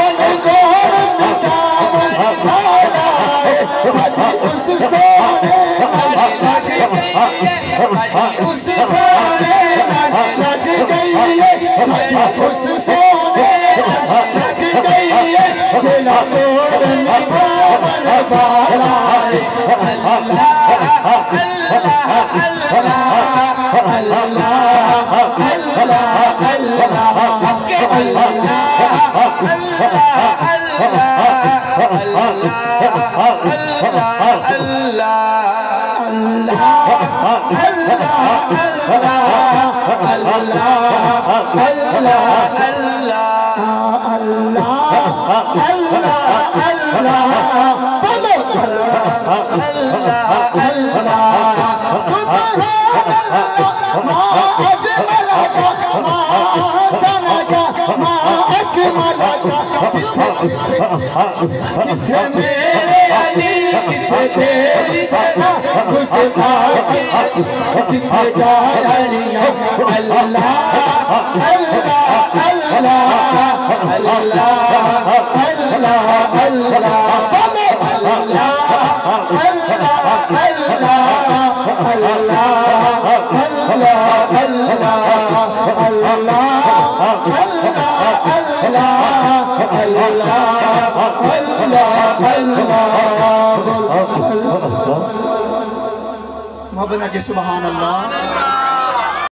ان کو مٹا والا ہے ساڈی اس سونے لگ گئی ہے ساڈی اس سونے لگ گئی ہے ساڈی اس سونے لگ گئی ہے جلا توڑ نبھاون والا ہے اللہ کتھے میرے علی کتھے تیری سنا گھستا کے جتھے جائے علیہ اللہ اللہ اللہ اللہ اللہ اللہ بولو اللہ اللہ اللہ اللہ محبت کے سبحان اللہ